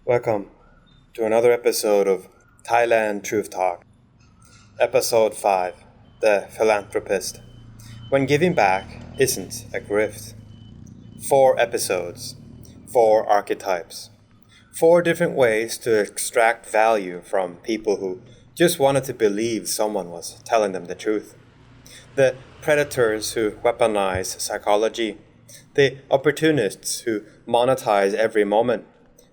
Welcome to another episode of Thailand Truth Talk. Episode 5, The Philanthropist. When giving back isn't a grift. 4 episodes, 4 archetypes, 4 different ways to extract value from people who just wanted to believe someone was telling them the truth. The predators who weaponize psychology, the opportunists who monetize every moment,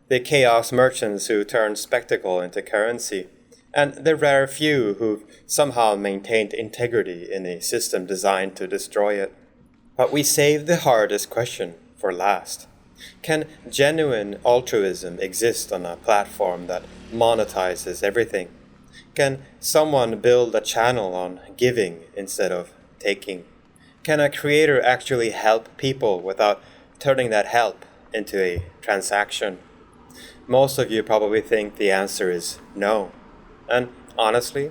the chaos merchants who turn spectacle into currency, and the rare few who've somehow maintained integrity in a system designed to destroy it. But we save the hardest question for last. Can genuine altruism exist on a platform that monetizes everything? Can someone build a channel on giving instead of taking? Can a creator actually help people without turning that help into a transaction? Most of you probably think the answer is no. And honestly,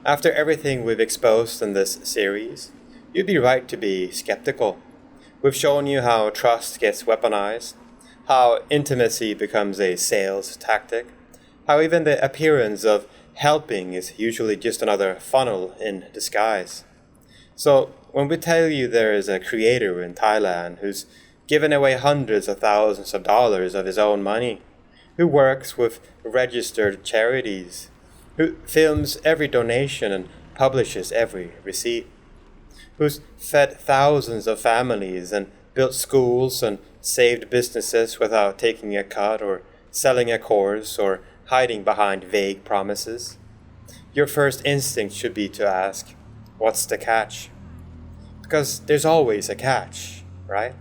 after everything we've exposed in this series, you'd be right to be skeptical. We've shown you how trust gets weaponized, how intimacy becomes a sales tactic, how even the appearance of helping is usually just another funnel in disguise. So when we tell you there is a creator in Thailand who's given away hundreds of thousands of dollars of his own money, who works with registered charities, who films every donation and publishes every receipt, who's fed thousands of families and built schools and saved businesses without taking a cut or selling a course or hiding behind vague promises, your first instinct should be to ask, what's the catch? Because there's always a catch, right?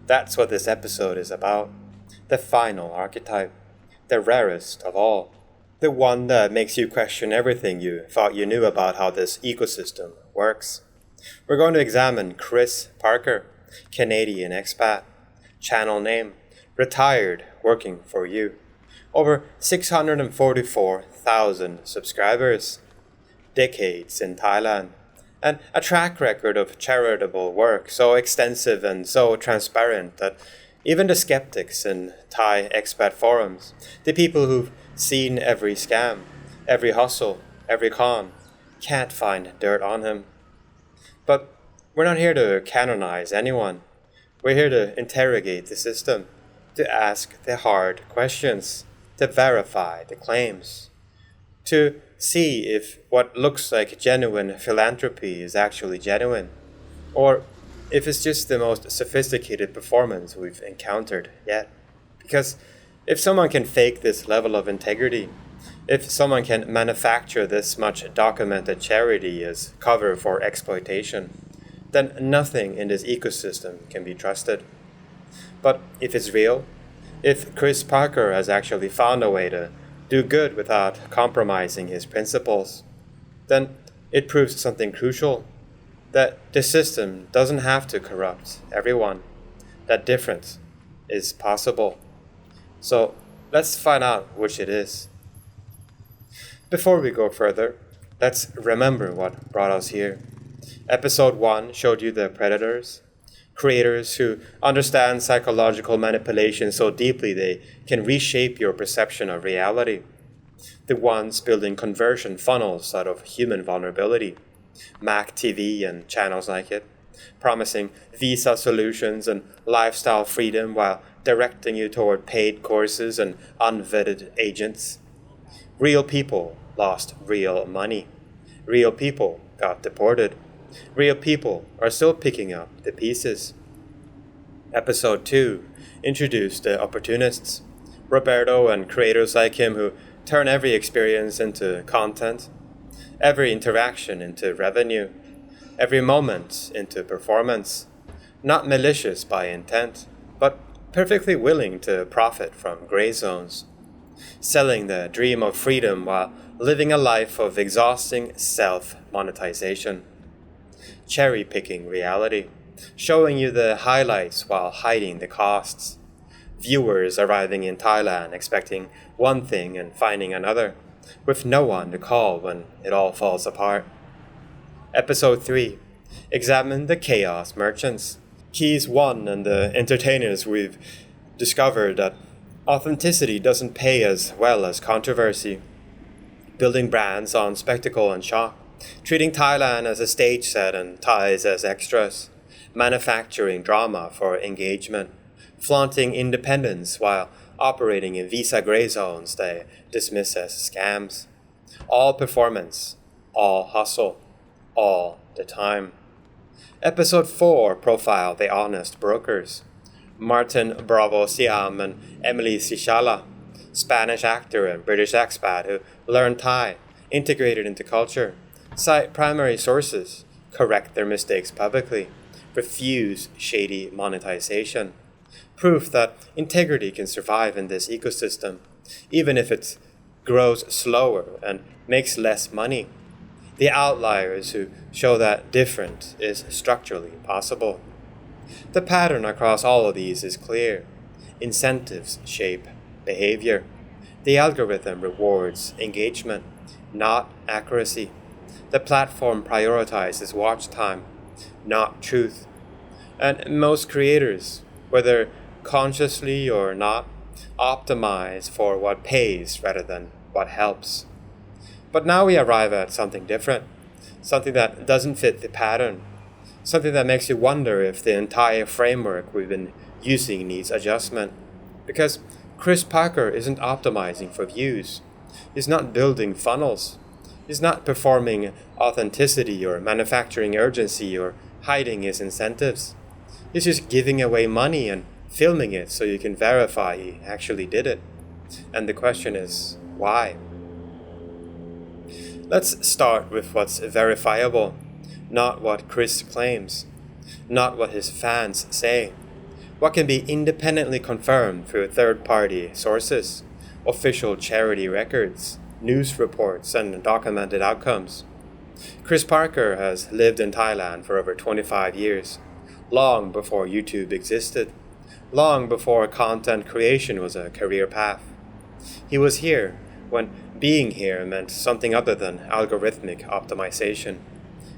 That's what this episode is about. The final archetype, the rarest of all, the one that makes you question everything you thought you knew about how this ecosystem works. We're going to examine Chris Parker, Canadian expat, channel name, retired working for you, over 644,000 subscribers, decades in Thailand, and a track record of charitable work so extensive and so transparent that even the skeptics in Thai expat forums, the people who've seen every scam, every hustle, every con, can't find dirt on him. But we're not here to canonize anyone. We're here to interrogate the system, to ask the hard questions, to verify the claims, to see if what looks like genuine philanthropy is actually genuine, or if it's just the most sophisticated performance we've encountered yet. Because if someone can fake this level of integrity, if someone can manufacture this much documented charity as cover for exploitation, then nothing in this ecosystem can be trusted. But if it's real, if Chris Parker has actually found a way to do good without compromising his principles, then it proves something crucial, that the system doesn't have to corrupt everyone, that difference is possible. So let's find out which it is. Before we go further, let's remember what brought us here. Episode 1 showed you the predators, creators who understand psychological manipulation so deeply they can reshape your perception of reality. The ones building conversion funnels out of human vulnerability, Mac TV and channels like it, promising visa solutions and lifestyle freedom while directing you toward paid courses and unvetted agents. Real people lost real money. Real people got deported. Real people are still picking up the pieces. Episode 2 introduced the opportunists, Roberto and creators like him who turn every experience into content, every interaction into revenue, every moment into performance, not malicious by intent, but perfectly willing to profit from gray zones, selling the dream of freedom while living a life of exhausting self-monetization, cherry-picking reality, showing you the highlights while hiding the costs, viewers arriving in Thailand expecting one thing and finding another, with no one to call when it all falls apart. Episode 3. Examine the chaos merchants. Keys 1 and the entertainers we've discovered that Authenticity doesn't pay as well as controversy. Building brands on spectacle and shock, treating Thailand as a stage set and Thais as extras, manufacturing drama for engagement, flaunting independence while operating in visa gray zones they dismiss as scams. All performance, all hustle, all the time. Episode 4 profiled the honest brokers. Martin Bravo Siam and Emily Sichala, Spanish actor and British expat who learned Thai, integrated into culture, cite primary sources, correct their mistakes publicly, refuse shady monetization. Proof that integrity can survive in this ecosystem, even if it grows slower and makes less money. The outliers who show that different is structurally possible. The pattern across all of these is clear. Incentives shape behavior. The algorithm rewards engagement, not accuracy. The platform prioritizes watch time, not truth. And most creators, whether consciously or not, optimize for what pays rather than what helps. But now we arrive at something different, something that doesn't fit the pattern, something that makes you wonder if the entire framework we've been using needs adjustment. Because Chris Parker isn't optimizing for views. He's not building funnels. He's not performing authenticity or manufacturing urgency or hiding his incentives. He's just giving away money and filming it so you can verify he actually did it. And the question is, why? Let's start with what's verifiable, not what Chris claims, not what his fans say. What can be independently confirmed through third-party sources, official charity records, news reports, and documented outcomes. Chris Parker has lived in Thailand for over 25 years, long before YouTube existed, long before content creation was a career path. He was here when being here meant something other than algorithmic optimization.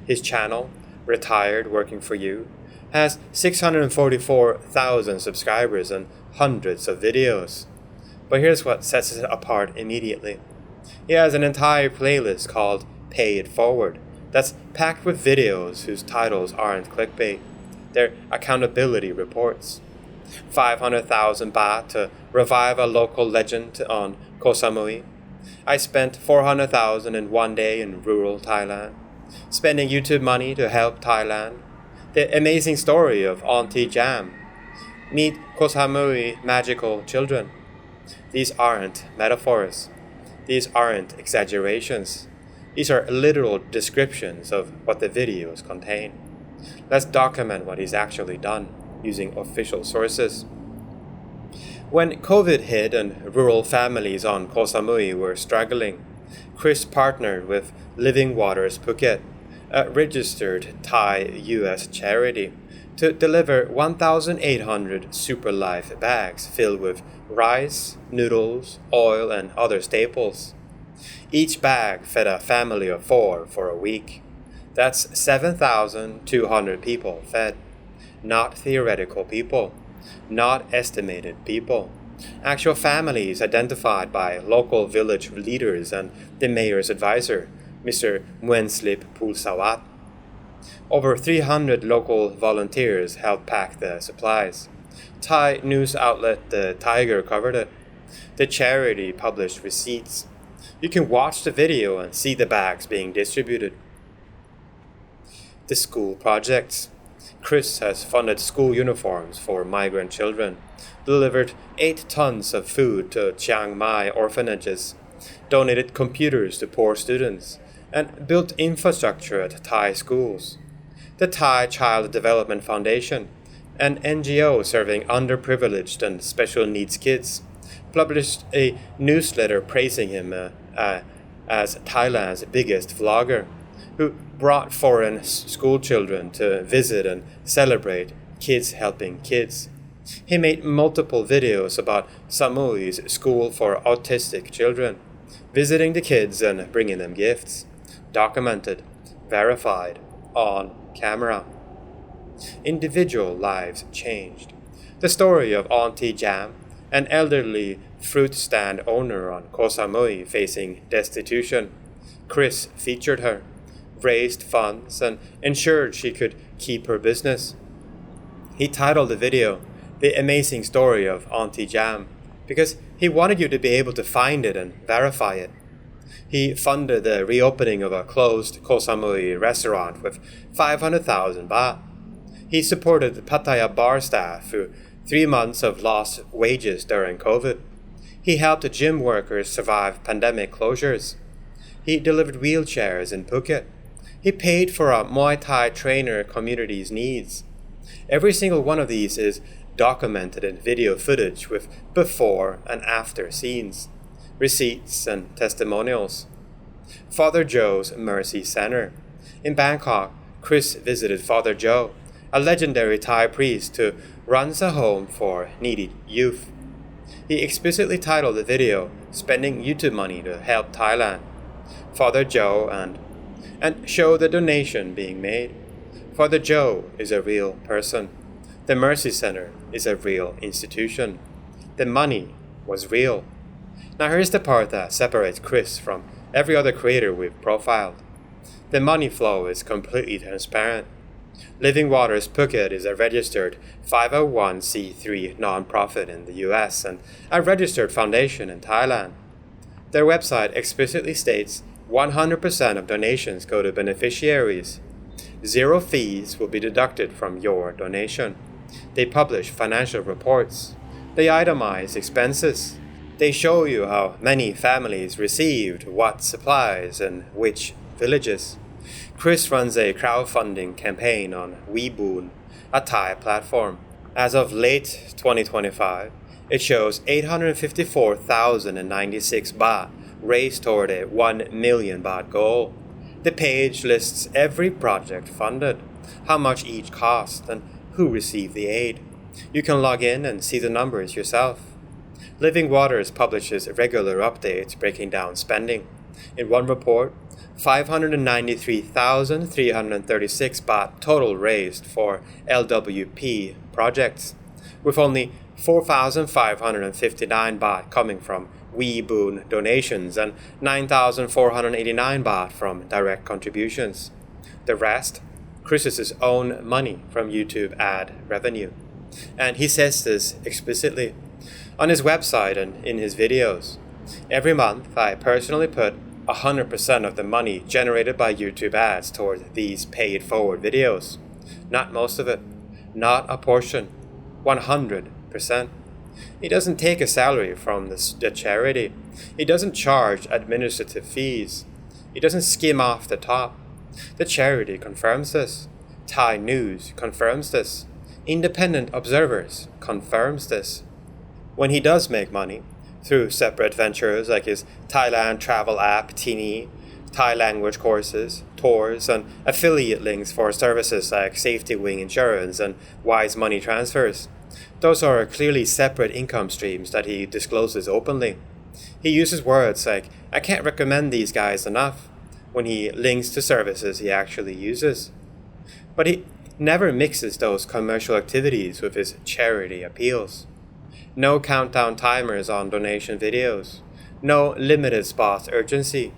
His channel, Retired Working For You, has 644,000 subscribers and hundreds of videos. But here's what sets it apart immediately. He has an entire playlist called Pay It Forward that's packed with videos whose titles aren't clickbait. They're accountability reports. 500,000 baht to revive a local legend on Koh Samui. I spent 400,000 in one day in rural Thailand. Spending YouTube money to help Thailand. The amazing story of Auntie Jam. Meet Koh Samui magical children. These aren't metaphors. These aren't exaggerations. These are literal descriptions of what the videos contain. Let's document what he's actually done using official sources. When COVID hit and rural families on Koh Samui were struggling, Chris partnered with Waters Phuket, a registered Thai-US charity, to deliver 1,800 Super Life bags filled with rice, noodles, oil, and other staples. Each bag fed a family of 4 for a week. That's 7,200 people fed. Not theoretical people. Not estimated people. Actual families identified by local village leaders and the mayor's advisor, Mr. Muenslip Pulsawat. Over 300 local volunteers helped pack the supplies. Thai news outlet The Tiger covered it. The charity published receipts. You can watch the video and see the bags being distributed. The school projects. Chris has funded school uniforms for migrant children, delivered 8 tons of food to Chiang Mai orphanages, donated computers to poor students, and built infrastructure at Thai schools. The Thai Child Development Foundation, an NGO serving underprivileged and special needs kids, published a newsletter praising him as Thailand's biggest vlogger, who brought foreign school children to visit and celebrate kids helping kids. He made multiple videos about Samui's school for autistic children, visiting the kids and bringing them gifts. Documented, verified, on camera. Individual lives changed. The story of Auntie Jam an elderly fruit stand owner on Koh Samui facing destitution. Chris featured her, raised funds, and ensured she could keep her business. He titled the video, "The Amazing Story of Auntie Jam," because he wanted you to be able to find it and verify it. He funded the reopening of a closed Koh Samui restaurant with 500,000 baht. He supported the Pattaya bar staff through 3 months of lost wages during COVID. He helped gym workers survive pandemic closures. He delivered wheelchairs in Phuket. He paid for a Muay Thai trainer community's needs. Every single one of these is documented in video footage with before and after scenes, receipts and testimonials. Father Joe's Mercy Center. In Bangkok, Chris visited Father Joe, a legendary Thai priest who runs a home for needy youth. He explicitly titled the video, "Spending YouTube Money to Help Thailand." Father Joe and show the donation being made. Father Joe is a real person. The Mercy Center is a real institution. The money was real. Now here's the part that separates Chris from every other creator we've profiled. The money flow is completely transparent. Living Waters Phuket is a registered 501c3 nonprofit in the US and a registered foundation in Thailand. Their website explicitly states 100% of donations go to beneficiaries. 0 fees will be deducted from your donation. They publish financial reports. They itemize expenses. They show you how many families received what supplies and which villages. Chris runs a crowdfunding campaign on Weeboon, a Thai platform. As of late 2025, it shows 854,096 baht raised toward a 1 million baht goal. The page lists every project funded, how much each cost, and who received the aid. You can log in and see the numbers yourself. Living Waters publishes regular updates breaking down spending. In one report, 593,336 baht total raised for LWP projects, with only 4,559 baht coming from Weeboon donations and 9,489 baht from direct contributions. The rest, Chris's own money from YouTube ad revenue. And he says this explicitly on his website and in his videos. Every month, I personally put 100% of the money generated by YouTube ads toward these paid forward videos. Not most of it, not a portion, 100%. He doesn't take a salary from the charity. He doesn't charge administrative fees. He doesn't skim off the top. The charity confirms this. Thai News confirms this. Independent observers confirms this. When he does make money, through separate ventures like his Thailand travel app Tini, Thai language courses, tours, and affiliate links for services like Safety Wing Insurance and Wise Money Transfers, those are clearly separate income streams that he discloses openly. He uses words like, "I can't recommend these guys enough," when he links to services he actually uses. But he never mixes those commercial activities with his charity appeals. No countdown timers on donation videos. No limited spots urgency.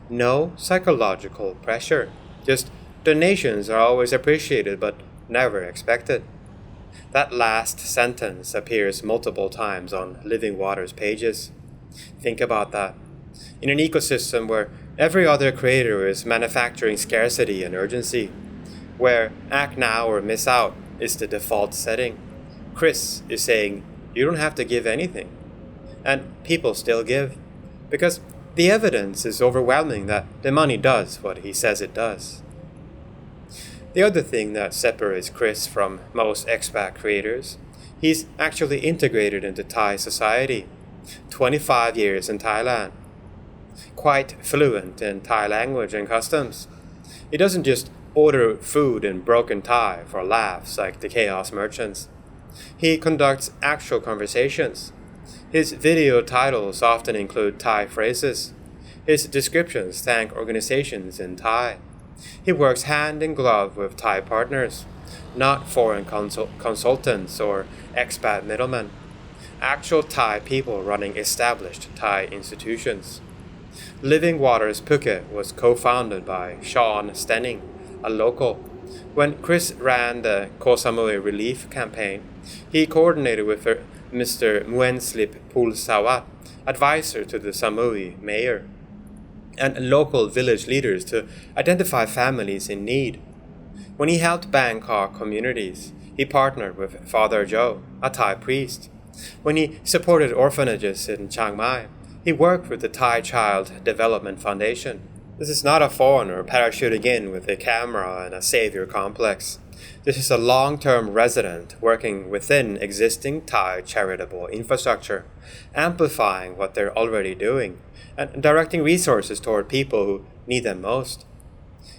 No psychological pressure. Just donations are always appreciated but never expected. That last sentence appears multiple times on Living Waters pages. Think about that. In an ecosystem where every other creator is manufacturing scarcity and urgency, where act now or miss out is the default setting, Chris is saying you don't have to give anything. And people still give, because the evidence is overwhelming that the money does what he says it does. The other thing that separates Chris from most expat creators, he's actually integrated into Thai society. 25 years in Thailand. Quite fluent in Thai language and customs. He doesn't just order food in broken Thai for laughs like the chaos merchants. He conducts actual conversations. His video titles often include Thai phrases. His descriptions thank organizations in Thai. He works hand in glove with Thai partners, not foreign consultants or expat middlemen. actual Thai people running established Thai institutions. Living Waters Phuket was co-founded by Sean Stenning, a local. When Chris ran the Koh Samui relief campaign, he coordinated with Mr. Muenslip Pulsawat, advisor to the Samui mayor, and local village leaders to identify families in need. When he helped Bangkok communities, he partnered with Father Joe, a Thai priest. When he supported orphanages in Chiang Mai, he worked with the Thai Child Development Foundation. This is not a foreigner parachuting in with a camera and a savior complex. This is a long-term resident working within existing Thai charitable infrastructure, amplifying what they're already doing, and directing resources toward people who need them most.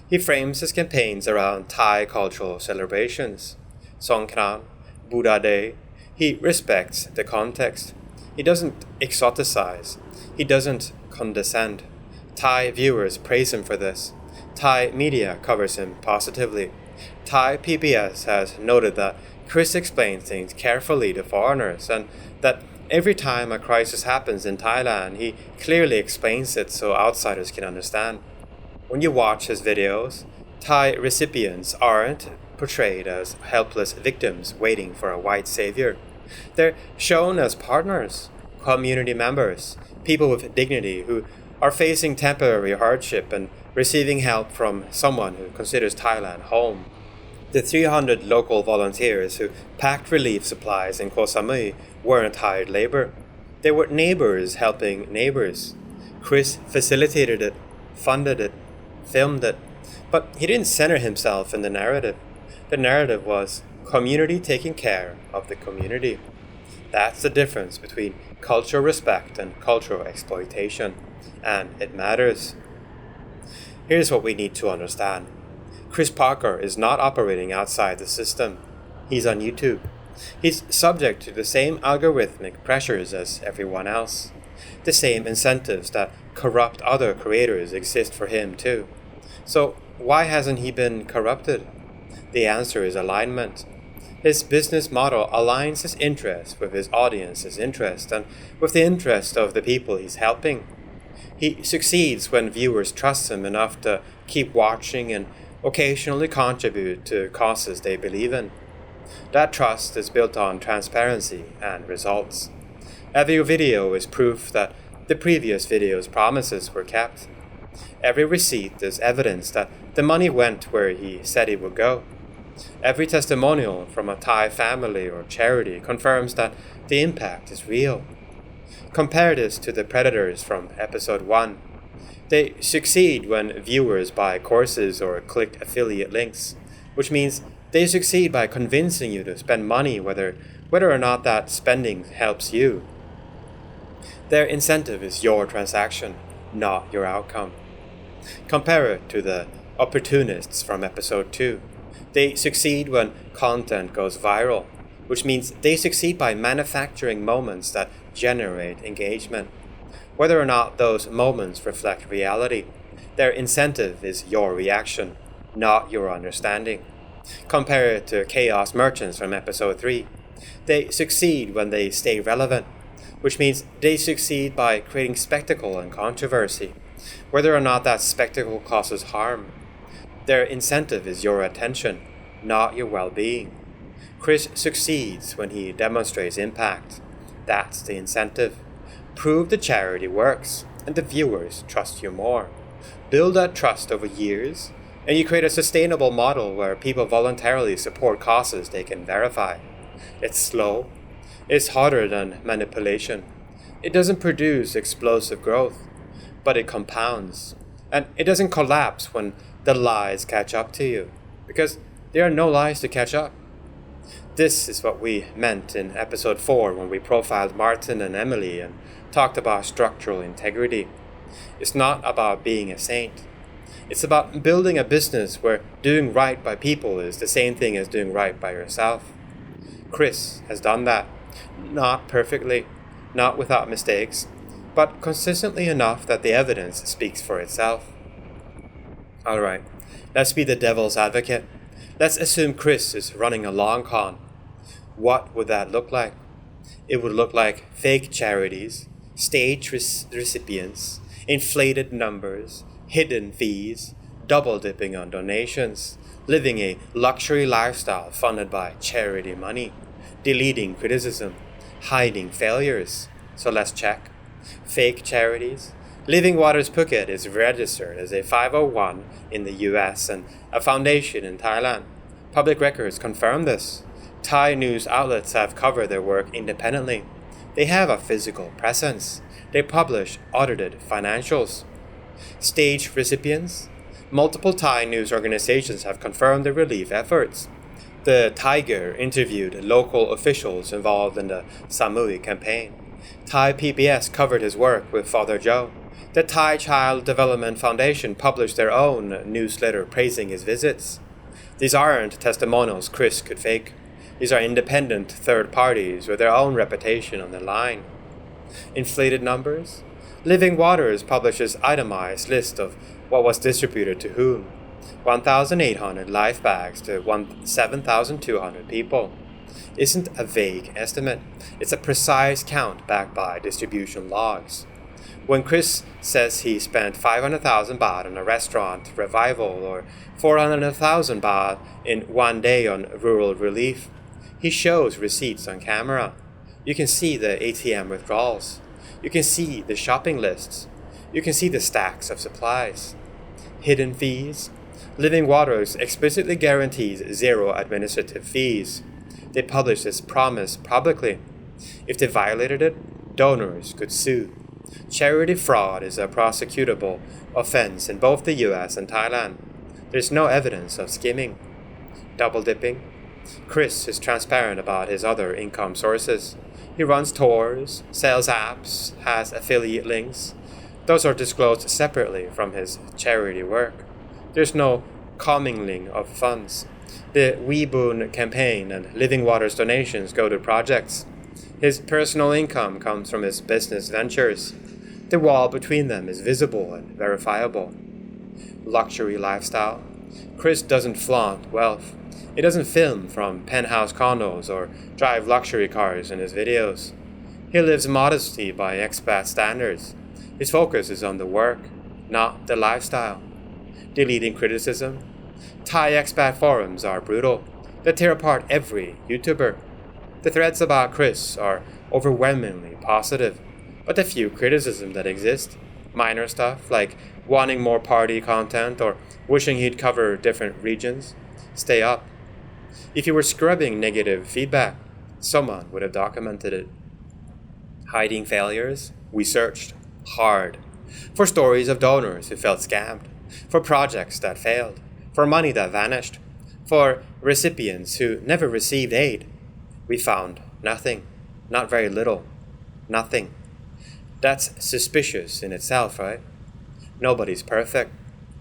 He frames his campaigns around Thai cultural celebrations. Songkran, Buddha Day. He respects the context. He doesn't exoticize. He doesn't condescend. Thai viewers praise him for this. Thai media covers him positively. Thai PBS has noted that Chris explains things carefully to foreigners and that every time a crisis happens in Thailand, he clearly explains it so outsiders can understand. When you watch his videos, Thai recipients aren't portrayed as helpless victims waiting for a white savior. They're shown as partners, community members, people with dignity who are facing temporary hardship and receiving help from someone who considers Thailand home. The 300 local volunteers who packed relief supplies in Koh Samui weren't hired labor. They were neighbors helping neighbors. Chris facilitated it, funded it, filmed it, but he didn't center himself in the narrative. The narrative was community taking care of the community. That's the difference between cultural respect and cultural exploitation, and it matters. Here's what we need to understand. Chris Parker is not operating outside the system. He's on YouTube. He's subject to the same algorithmic pressures as everyone else. The same incentives that corrupt other creators exist for him too. So why hasn't he been corrupted? The answer is alignment. His business model aligns his interests with his audience's interest and with the interest of the people he's helping. He succeeds when viewers trust him enough to keep watching and occasionally contribute to causes they believe in. That trust is built on transparency and results. Every video is proof that the previous video's promises were kept. Every receipt is evidence that the money went where he said it would go. Every testimonial from a Thai family or charity confirms that the impact is real. Compare this to the predators from episode 1. They succeed when viewers buy courses or click affiliate links, which means they succeed by convincing you to spend money whether or not that spending helps you. Their incentive is your transaction, not your outcome. Compare it to the opportunists from episode 2. They succeed when content goes viral, which means they succeed by manufacturing moments that generate engagement. Whether or not those moments reflect reality, their incentive is your reaction, not your understanding. Compare it to chaos merchants from episode 3. They succeed when they stay relevant, which means they succeed by creating spectacle and controversy, whether or not that spectacle causes harm. Their incentive is your attention, not your well-being. Chris succeeds when he demonstrates impact. That's the incentive. Prove the charity works, and the viewers trust you more. Build that trust over years, and you create a sustainable model where people voluntarily support causes they can verify. It's slow. It's harder than manipulation. It doesn't produce explosive growth, but it compounds. And it doesn't collapse when the lies catch up to you, because there are no lies to catch up. This is what we meant in episode 4 when we profiled Martin and Emily and talked about structural integrity. It's not about being a saint. It's about building a business where doing right by people is the same thing as doing right by yourself. Chris has done that. Not perfectly, not without mistakes, but consistently enough that the evidence speaks for itself. Alright, let's be the devil's advocate. Let's assume Chris is running a long con. What would that look like? It would look like fake charities, stage recipients, inflated numbers, hidden fees, double dipping on donations, living a luxury lifestyle funded by charity money, deleting criticism, hiding failures. So let's check. Fake charities. Living Waters Phuket is registered as a 501 in the US and a foundation in Thailand. Public records confirm this. Thai news outlets have covered their work independently. They have a physical presence. They publish audited financials. Stage recipients. Multiple Thai news organizations have confirmed the relief efforts. The Tiger interviewed local officials involved in the Samui campaign. Thai PBS covered his work with Father Joe. The Thai Child Development Foundation published their own newsletter praising his visits. These aren't testimonials Chris could fake. These are independent third parties with their own reputation on the line. Inflated numbers? Living Waters publishes itemized list of what was distributed to whom. 1,800 life bags to 7,200 people. Isn't a vague estimate. It's a precise count backed by distribution logs. When Chris says he spent 500,000 baht on a restaurant revival or 400,000 baht in one day on rural relief, he shows receipts on camera. You can see the ATM withdrawals. You can see the shopping lists. You can see the stacks of supplies. Hidden fees. Living Waters explicitly guarantees zero administrative fees. They publish this promise publicly. If they violated it, donors could sue. Charity fraud is a prosecutable offense in both the US and Thailand. There's no evidence of skimming. Double dipping. Chris is transparent about his other income sources. He runs tours, sells apps, has affiliate links. Those are disclosed separately from his charity work. There's no commingling of funds. The Weeboon campaign and Living Waters donations go to projects. His personal income comes from his business ventures. The wall between them is visible and verifiable. Luxury lifestyle. Chris doesn't flaunt wealth. He doesn't film from penthouse condos or drive luxury cars in his videos. He lives modesty by expat standards. His focus is on the work, not the lifestyle. Deleting criticism. Thai expat forums are brutal. They tear apart every YouTuber. The threads about Chris are overwhelmingly positive, but the few criticisms that exist, minor stuff like wanting more party content or wishing he'd cover different regions, stay up. If you were scrubbing negative feedback, someone would have documented it. Hiding failures? We searched hard for stories of donors who felt scammed, for projects that failed, for money that vanished, for recipients who never received aid. We found nothing, not very little, nothing. That's suspicious in itself, right? Nobody's perfect.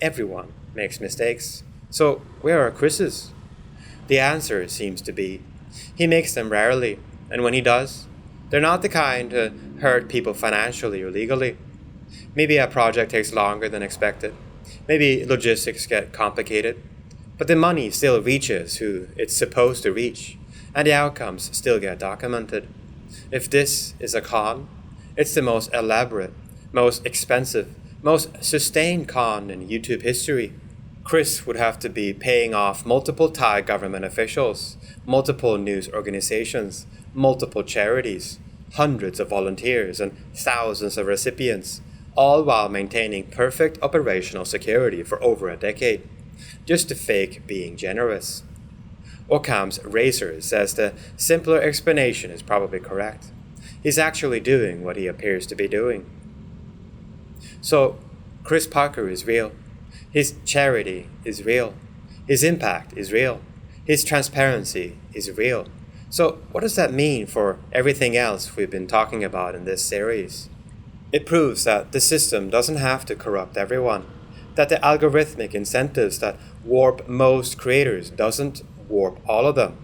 Everyone makes mistakes. So where are Chris's? The answer seems to be, he makes them rarely, and when he does, they're not the kind to hurt people financially or legally. Maybe a project takes longer than expected. Maybe logistics get complicated. But the money still reaches who it's supposed to reach, and the outcomes still get documented. If this is a con, it's the most elaborate, most expensive, most sustained con in YouTube history. Chris would have to be paying off multiple Thai government officials, multiple news organizations, multiple charities, hundreds of volunteers, and thousands of recipients, all while maintaining perfect operational security for over a decade, just to fake being generous. Occam's razor says the simpler explanation is probably correct. He's actually doing what he appears to be doing. So, Chris Parker is real. His charity is real. His impact is real. His transparency is real. So, what does that mean for everything else we've been talking about in this series? It proves that the system doesn't have to corrupt everyone, that the algorithmic incentives that warp most creators doesn't warp all of them,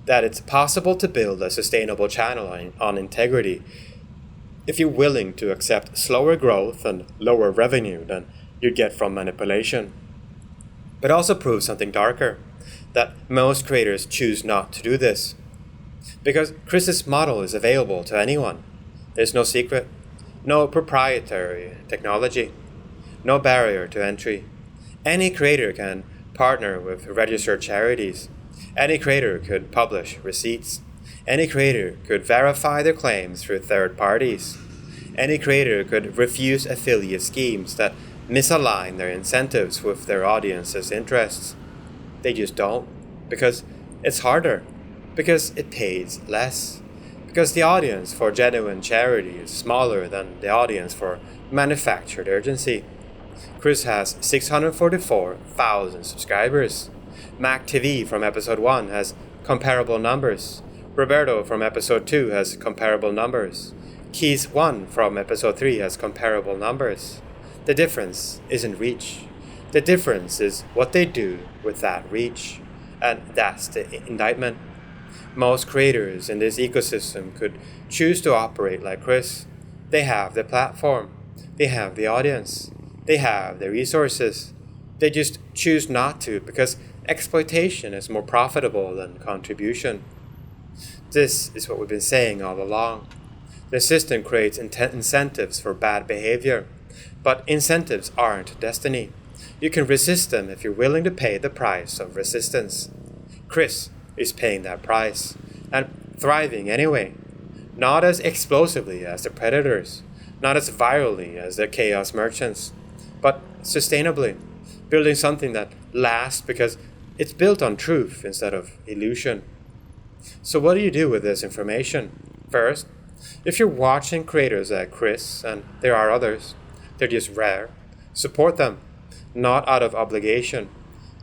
that it's possible to build a sustainable channel on integrity if you're willing to accept slower growth and lower revenue than you get from manipulation. But also proves something darker, that most creators choose not to do this. Because Chris's model is available to anyone. There's no secret, no proprietary technology, no barrier to entry. Any creator can partner with registered charities. Any creator could publish receipts. Any creator could verify their claims through third parties. Any creator could refuse affiliate schemes that misalign their incentives with their audience's interests. They just don't, because it's harder, because it pays less, because the audience for genuine charity is smaller than the audience for manufactured urgency. Chris has 644,000 subscribers. Mac TV from episode 1 has comparable numbers. Roberto from episode 2 has comparable numbers. Keys 1 from episode 3 has comparable numbers. The difference isn't reach. The difference is what they do with that reach. And that's the indictment. Most creators in this ecosystem could choose to operate like Chris. They have the platform. They have the audience. They have the resources. They just choose not to because exploitation is more profitable than contribution. This is what we've been saying all along. The system creates incentives for bad behavior, but incentives aren't destiny. You can resist them if you're willing to pay the price of resistance. Chris is paying that price, and thriving anyway. Not as explosively as the predators, not as virally as the chaos merchants, but sustainably, building something that lasts because it's built on truth instead of illusion. So what do you do with this information? First, if you're watching creators like Chris, and there are others, they're just rare, support them, not out of obligation,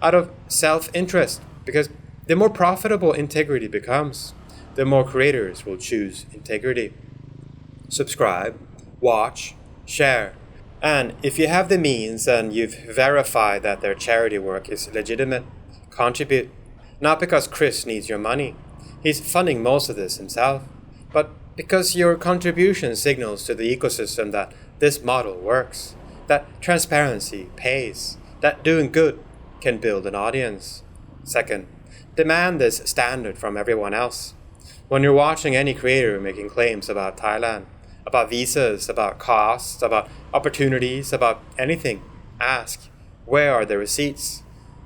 out of self-interest, because the more profitable integrity becomes, the more creators will choose integrity. Subscribe, watch, share, and if you have the means and you've verified that their charity work is legitimate, contribute, not because Chris needs your money. He's funding most of this himself, but because your contribution signals to the ecosystem that this model works, that transparency pays, that doing good can build an audience. Second, demand this standard from everyone else. When you're watching any creator making claims about Thailand, about visas, about costs, about opportunities, about anything, ask, where are the receipts?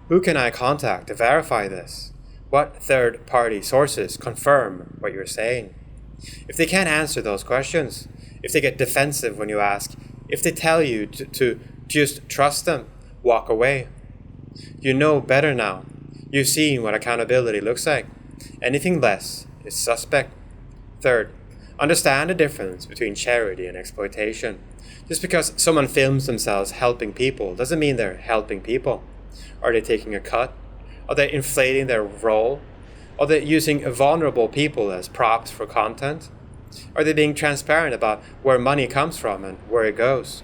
Who can I contact to verify this? What third-party sources confirm what you're saying? If they can't answer those questions, if they get defensive when you ask, if they tell you to just trust them, walk away. You know better now. You've seen what accountability looks like. Anything less is suspect. Third, understand the difference between charity and exploitation. Just because someone films themselves helping people doesn't mean they're helping people. Are they taking a cut? Are they inflating their role? Are they using vulnerable people as props for content? Are they being transparent about where money comes from and where it goes?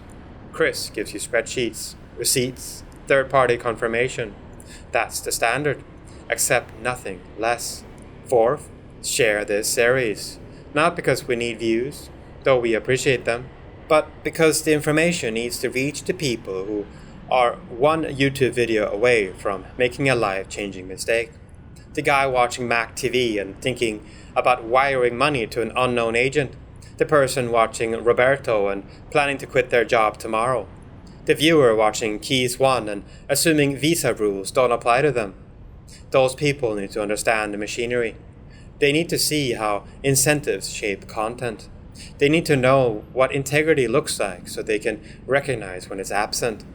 Chris gives you spreadsheets, receipts, third-party confirmation. That's the standard. Accept nothing less. Fourth, share this series. Not because we need views, though we appreciate them, but because the information needs to reach the people who are one YouTube video away from making a life-changing mistake. The guy watching Mac TV and thinking about wiring money to an unknown agent. The person watching Roberto and planning to quit their job tomorrow. The viewer watching Keys 1 and assuming visa rules don't apply to them. Those people need to understand the machinery. They need to see how incentives shape content. They need to know what integrity looks like so they can recognize when it's absent.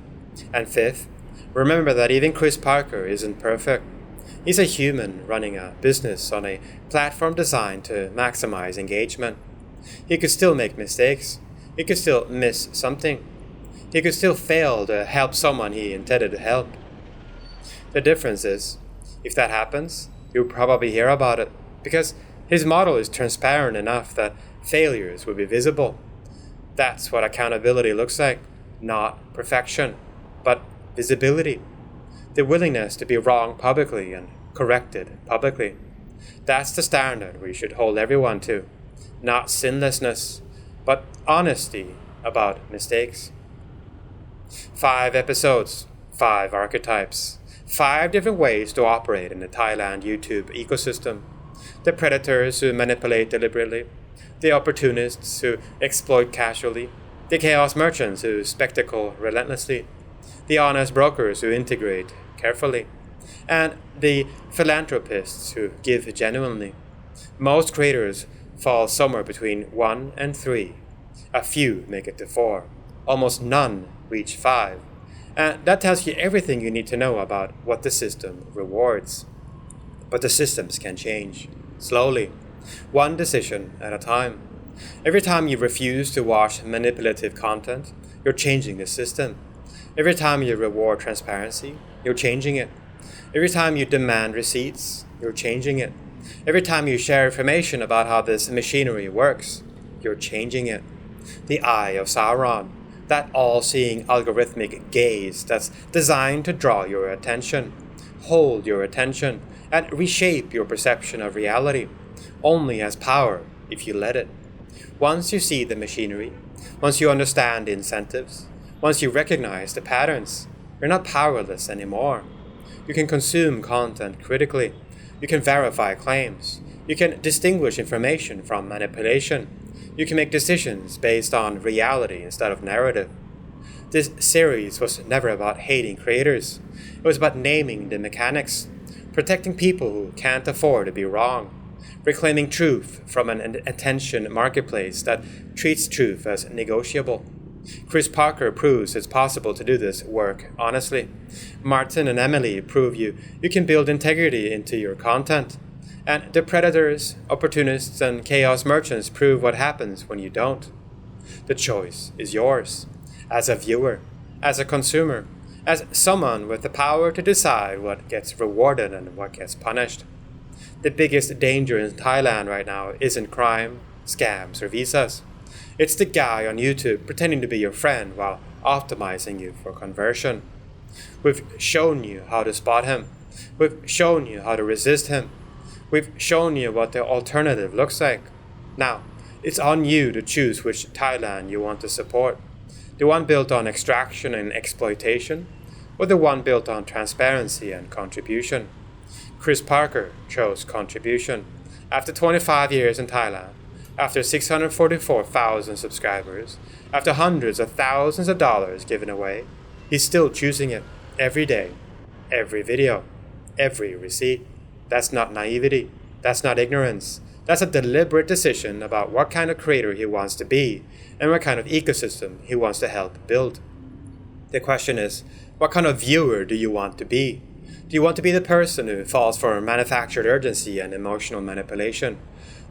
And fifth, remember that even Chris Parker isn't perfect. He's a human running a business on a platform designed to maximize engagement. He could still make mistakes. He could still miss something. He could still fail to help someone he intended to help. The difference is, if that happens, you'll probably hear about it, because his model is transparent enough that failures will be visible. That's what accountability looks like, not perfection, but visibility. The willingness to be wrong publicly and corrected publicly. That's the standard we should hold everyone to. Not sinlessness, but honesty about mistakes. 5 episodes, 5 archetypes, 5 different ways to operate in the Thailand YouTube ecosystem. the predators who manipulate deliberately, the opportunists who exploit casually, the chaos merchants who spectacle relentlessly, the honest brokers who integrate carefully, and the philanthropists who give genuinely. Most creators fall somewhere between 1 and 3. A few make it to 4. Almost none reach 5. And that tells you everything you need to know about what the system rewards. But the systems can change, slowly, one decision at a time. Every time you refuse to watch manipulative content, you're changing the system. Every time you reward transparency, you're changing it. Every time you demand receipts, you're changing it. Every time you share information about how this machinery works, you're changing it. The eye of Sauron, that all-seeing algorithmic gaze that's designed to draw your attention, hold your attention, and reshape your perception of reality, only has power if you let it. Once you see the machinery, once you understand the incentives, once you recognize the patterns, you're not powerless anymore. You can consume content critically. You can verify claims. You can distinguish information from manipulation. You can make decisions based on reality instead of narrative. This series was never about hating creators. It was about naming the mechanics, protecting people who can't afford to be wrong, reclaiming truth from an attention marketplace that treats truth as negotiable. Chris Parker proves it's possible to do this work honestly. Martin and Emily prove you can build integrity into your content. And the predators, opportunists, and chaos merchants prove what happens when you don't. The choice is yours. As a viewer, as a consumer, as someone with the power to decide what gets rewarded and what gets punished. The biggest danger in Thailand right now isn't crime, scams, or visas. It's the guy on YouTube pretending to be your friend while optimizing you for conversion. We've shown you how to spot him. We've shown you how to resist him. We've shown you what the alternative looks like. Now, it's on you to choose which Thailand you want to support. The one built on extraction and exploitation, or the one built on transparency and contribution. Chris Parker chose contribution. After 25 years in Thailand, after 644,000 subscribers, after hundreds of thousands of dollars given away, he's still choosing it every day, every video, every receipt. That's not naivety. That's not ignorance. That's a deliberate decision about what kind of creator he wants to be and what kind of ecosystem he wants to help build. The question is, what kind of viewer do you want to be? Do you want to be the person who falls for manufactured urgency and emotional manipulation?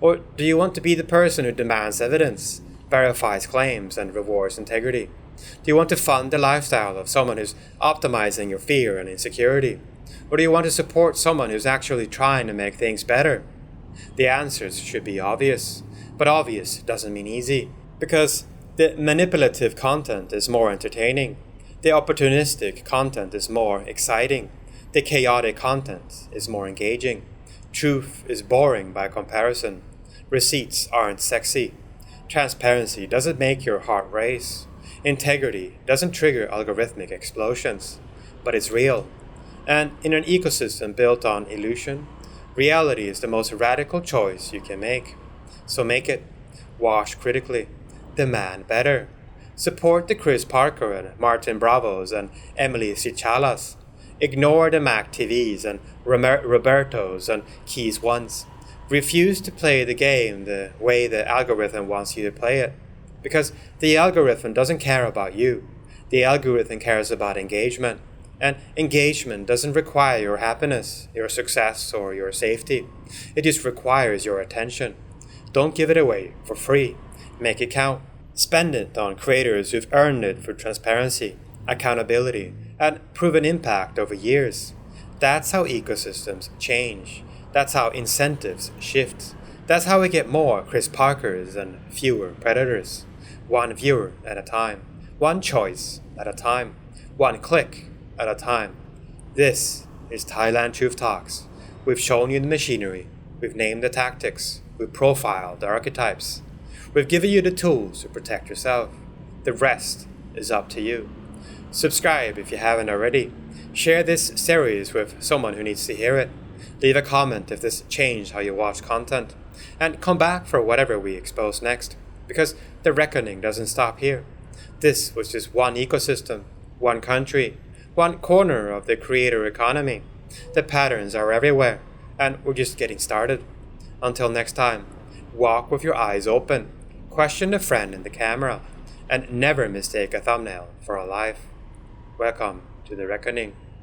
Or do you want to be the person who demands evidence, verifies claims, and rewards integrity? Do you want to fund the lifestyle of someone who's optimizing your fear and insecurity? Or do you want to support someone who's actually trying to make things better? The answers should be obvious, but obvious doesn't mean easy, because the manipulative content is more entertaining, the opportunistic content is more exciting, the chaotic content is more engaging, truth is boring by comparison, receipts aren't sexy, transparency doesn't make your heart race, integrity doesn't trigger algorithmic explosions, but it's real. And in an ecosystem built on illusion, reality is the most radical choice you can make. So make it. Watch critically. Demand better. Support the Chris Parker and Martin Bravos and Emily Sichalas. Ignore the Mac TVs and Robertos and Keys Ones. Refuse to play the game the way the algorithm wants you to play it. Because the algorithm doesn't care about you. The algorithm cares about engagement. And engagement doesn't require your happiness, your success, or your safety. It just requires your attention. Don't give it away for free. Make it count. Spend it on creators who've earned it for transparency, accountability, and proven impact over years. That's how ecosystems change. That's how incentives shift. That's how we get more Chris Parkers and fewer predators. One viewer at a time. One choice at a time. One click at a time. This is Thailand Truth Talks. We've shown you the machinery. We've named the tactics. We've profiled the archetypes. We've given you the tools to protect yourself. The rest is up to you. Subscribe if you haven't already. Share this series with someone who needs to hear it. Leave a comment if this changed how you watch content. And come back for whatever we expose next. Because the reckoning doesn't stop here. This was just one ecosystem, one country, one corner of the creator economy. The patterns are everywhere, and we're just getting started. Until next time, walk with your eyes open, question the friend in the camera, and never mistake a thumbnail for a life. Welcome to the reckoning.